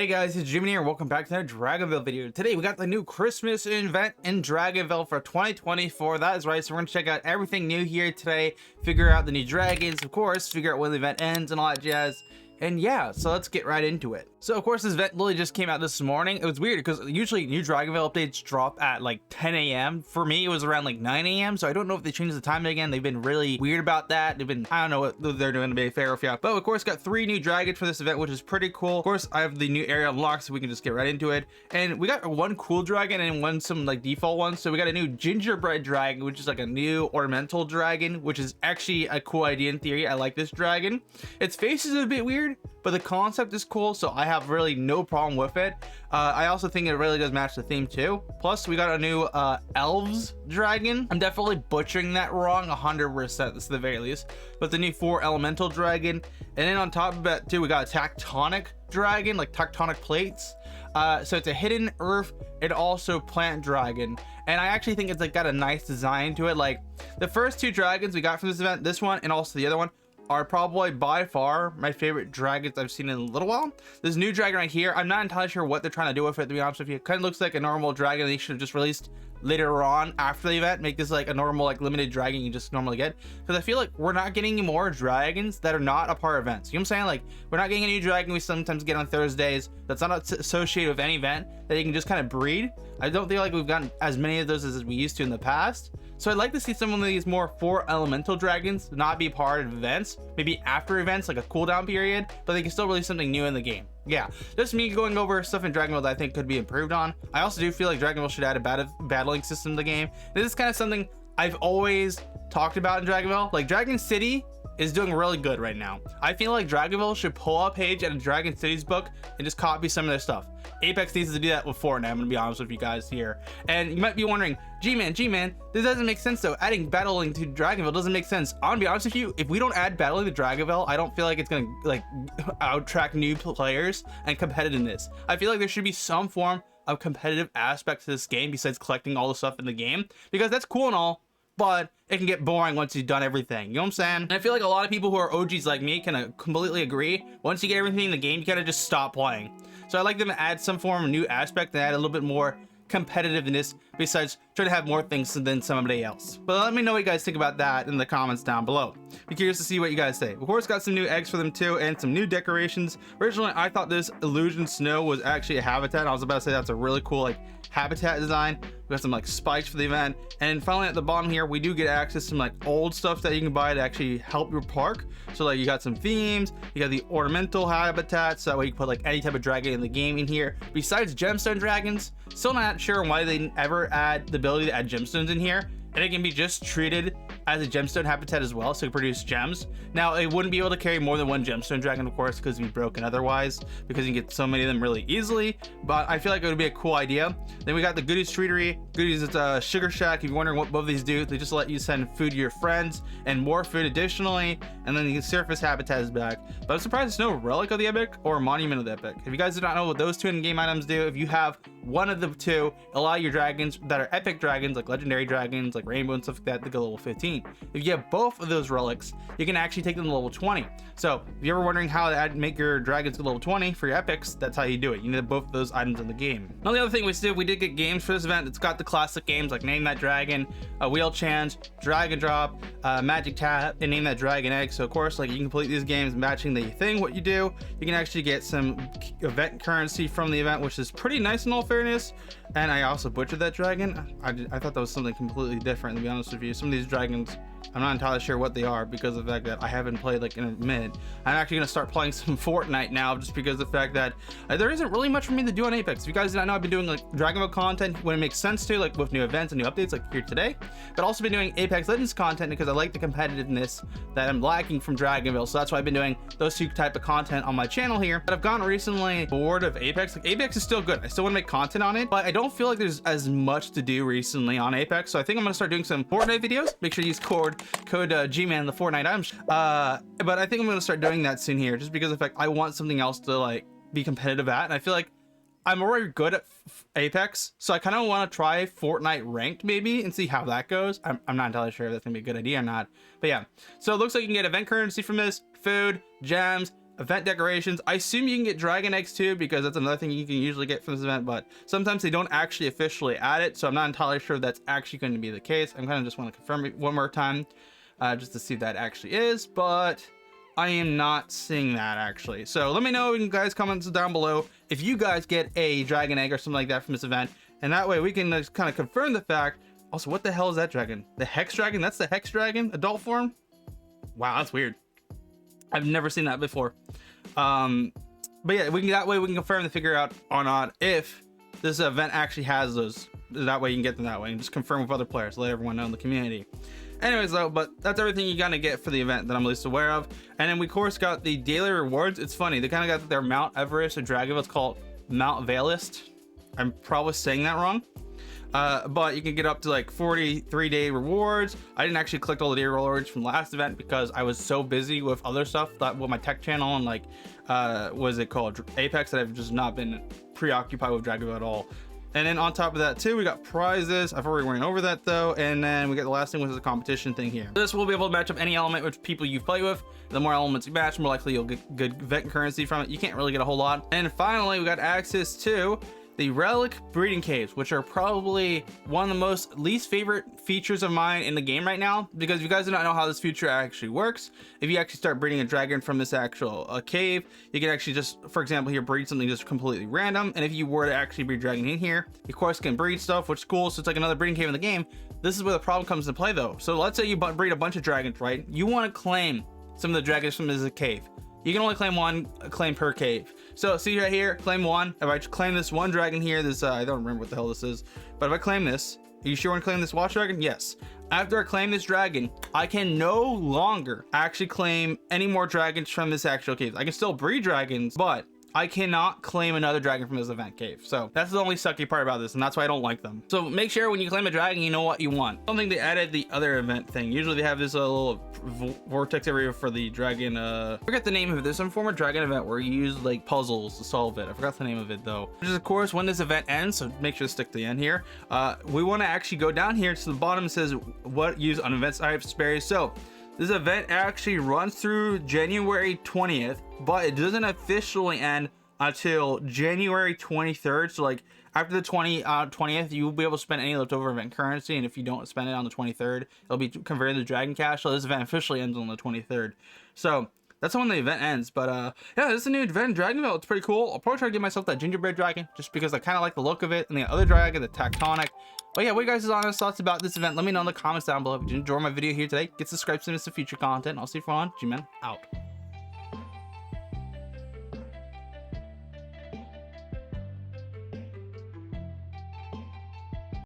Hey guys, it's GMAN here. Welcome back to another Dragonvale video. Today we got the new Christmas event in Dragonvale for 2024. That is right, so we're gonna check out everything new here today, figure out the new dragons, of course, figure out when the event ends and all that jazz. And yeah, so let's get right into it. So of course this event literally just came out this morning. It was weird because usually new Dragonvale updates drop at like 10 a.m. For me, it was around like 9 a.m. So I don't know if they changed the time again. They've been really weird about that. I don't know what they're doing to be fair with you. But of course got 3 new dragons for this event, which is pretty cool. Of course, I have the new area unlocked, so we can just get right into it. And we got one cool dragon and some like default ones. So we got a new gingerbread dragon, which is like a new ornamental dragon, which is actually a cool idea in theory. I like this dragon. Its face is a bit weird, but the concept is cool, so I have really no problem with it. I also think it really does match the theme too. Plus, we got a new elves dragon. I'm definitely butchering that wrong 100%, this at the very least. But the new 4 elemental dragon. And then on top of that too, we got a tectonic dragon, like tectonic plates. So it's a hidden earth and also plant dragon. And I actually think it's like got a nice design to it. Like the first 2 dragons we got from this event, this one and also the other one, are probably by far my favorite dragons I've seen in a little while. This new dragon right here, I'm not entirely sure what they're trying to do with it, to be honest with you. It kind of looks like a normal dragon they should have just released later on after the event. Make this like a normal like limited dragon you just normally get, because I feel like we're not getting any more dragons that are not a part of events. You know what I'm saying? Like we're not getting a new dragon we sometimes get on Thursdays that's not associated with any event that you can just kind of breed. I don't feel like we've gotten as many of those as we used to in the past. So I'd like to see some of these more 4 elemental dragons not be part of events, maybe after events, like a cooldown period, but they can still release something new in the game. Yeah, just me going over stuff in Dragonvale that I think could be improved on. I also do feel like Dragonvale should add a battling system to the game. This is kind of something I've always talked about in Dragonvale. Like Dragon City is doing really good right now. I feel like Dragonvale should pull up a page at a Dragon City's book and just copy some of their stuff. Apex needs to do that with Fortnite, I'm gonna be honest with you guys here. And you might be wondering, G-Man, this doesn't make sense though. Adding battling to Dragonvale doesn't make sense. I'm gonna be honest with you, if we don't add battling to Dragonvale, I don't feel like it's gonna like attract new players and competitiveness. I feel like there should be some form of competitive aspect to this game besides collecting all the stuff in the game, because that's cool and all, but it can get boring once you've done everything. You know what I'm saying? And I feel like a lot of people who are OGs like me can completely agree. Once you get everything in the game, you gotta just stop playing. So I'd like them to add some form of new aspect and add a little bit more competitiveness besides trying to have more things than somebody else. But let me know what you guys think about that in the comments down below. Be curious to see what you guys say. Of course, got some new eggs for them too and some new decorations. Originally, I thought this illusion snow was actually a habitat. I was about to say that's a really cool like habitat design. We got some like spikes for the event, and finally at the bottom here we do get access to some like old stuff that you can buy to actually help your park. So like you got some themes, you got the ornamental habitats, so that way you can put like any type of dragon in the game in here besides gemstone dragons. Still not sure why they didn't ever add the ability to add gemstones in here, and it can be just treated as a gemstone habitat as well, so it can produce gems. Now it wouldn't be able to carry more than 1 gemstone dragon, of course, because it'd be broken otherwise, because you can get so many of them really easily, but I feel like it would be a cool idea. Then we got the Goodies Treatery. Goodies is a sugar shack. If you're wondering what both of these do, they just let you send food to your friends and more food additionally, and then the surface habitat is back. But I'm surprised there's no relic of the epic or monument of the epic. If you guys do not know what those 2 in-game items do, if you have one of the 2, allow your dragons that are epic dragons, like legendary dragons, like rainbow and stuff like that, to go level 15. If you have both of those relics, you can actually take them to level 20. So if you're ever wondering how to make your dragons to level 20 for your epics, that's how you do it. You need both of those items in the game. Now the other thing we did get games for this event. It's got the classic games like Name That Dragon, Wheel Chance, Dragon Drop, Magic Tap, and Name That Dragon Egg. So of course, like you can complete these games matching the thing, what you do. You can actually get some event currency from the event, which is pretty nice in all fairness. And I also butchered that dragon. I thought that was something completely different, to be honest with you. Some of these dragons, I'm not entirely sure what they are because of the fact that I haven't played like in a minute. I'm actually gonna start playing some Fortnite now, just because of the fact that there isn't really much for me to do on Apex. If you guys do not know, I've been doing like Dragonvale content when it makes sense to, like with new events and new updates like here today, but also been doing Apex Legends content because I like the competitiveness that I'm lacking from Dragonvale. So that's why I've been doing those 2 type of content on my channel here. But I've gotten recently bored of Apex. Like Apex is still good. I still want to make content on it, but I don't feel like there's as much to do recently on Apex. So I think I'm gonna start doing some Fortnite videos. Make sure you use code GMAN the Fortnite items. But I think I'm gonna start doing that soon here, just because of the fact I want something else to like be competitive at, and I feel like I'm already good at Apex, so I kind of want to try Fortnite ranked maybe and see how that goes. I'm not entirely sure if that's gonna be a good idea or not, but yeah. So it looks like you can get event currency from this, food, gems, event decorations. I assume you can get dragon eggs too, because that's another thing you can usually get from this event, but sometimes they don't actually officially add it, so I'm not entirely sure if that's actually going to be the case. I'm kind of just want to confirm it one more time, just to see if that actually is, but I am not seeing that actually. So let me know in guys comments down below if you guys get a dragon egg or something like that from this event, and that way we can just kind of confirm the fact. Also, what the hell is that dragon? The hex dragon? That's the hex dragon adult form? Wow, that's weird. I've never seen that before. But yeah, we can, that way we can confirm and figure out or not if this event actually has those. That way you can get them that way and just confirm with other players, let everyone know in the community. Anyways though, but that's everything you gotta get for the event that I'm least aware of. And then we of course got the daily rewards. It's funny, they kind of got their Mount Everest or Dragonvale. It's called Mount Valist. I'm probably saying that wrong. But you can get up to like 43-day rewards. I didn't actually collect all the day rewards from last event because I was so busy with other stuff, that with my tech channel and like what is it called, Apex, that I've just not been preoccupied with Dragonvale at all. And then on top of that too, we got prizes. I've already went over that though. And then we got the last thing, which is a competition thing here. This will be able to match up any element with people you play with. The more elements you match, the more likely you'll get good event currency from it. You can't really get a whole lot. And finally, we got access to the relic breeding caves, which are probably one of the most least favorite features of mine in the game right now, because if you guys do not know how this feature actually works, if you actually start breeding a dragon from this actual cave, you can actually just, for example here, breed something just completely random. And if you were to actually breed dragon in here, you of course can breed stuff, which is cool. So it's like another breeding cave in the game. This is where the problem comes into play though. So let's say you breed a bunch of dragons, right? You want to claim some of the dragons from this cave. You can only claim one claim per cave. So see right here, claim one. If I claim this one dragon here, this I don't remember what the hell this is, but if I claim this, are you sure you want to claim this watch dragon? Yes. After I claim this dragon, I can no longer actually claim any more dragons from this actual cave. I can still breed dragons, but I cannot claim another dragon from this event cave. So that's the only sucky part about this, and that's why I don't like them. So make sure when you claim a dragon, you know what you want. I don't think they added the other event thing. Usually they have this little vortex area for the dragon. I forget the name of it. There's some form of dragon event where you use like puzzles to solve it. I forgot the name of it though. Which is of course when this event ends, so make sure to stick to the end here. We want to actually go down here to the bottom. It says what use on event types berries. So this event actually runs through January 20th, but it doesn't officially end until January 23rd. So like after the 20th, you will be able to spend any leftover event currency, and if you don't spend it on the 23rd, it'll be converted to Dragon Cash. So this event officially ends on the 23rd. So that's when the event ends. But yeah, this is a new event in Dragonvale. It's pretty cool. I'll probably try to get myself that gingerbread dragon just because I kind of like the look of it, and the other dragon, the tectonic. But yeah, what are you guys' honest thoughts about this event? Let me know in the comments down below. If you enjoyed my video here today, get subscribed to miss the future content. I'll see you on GMAN out.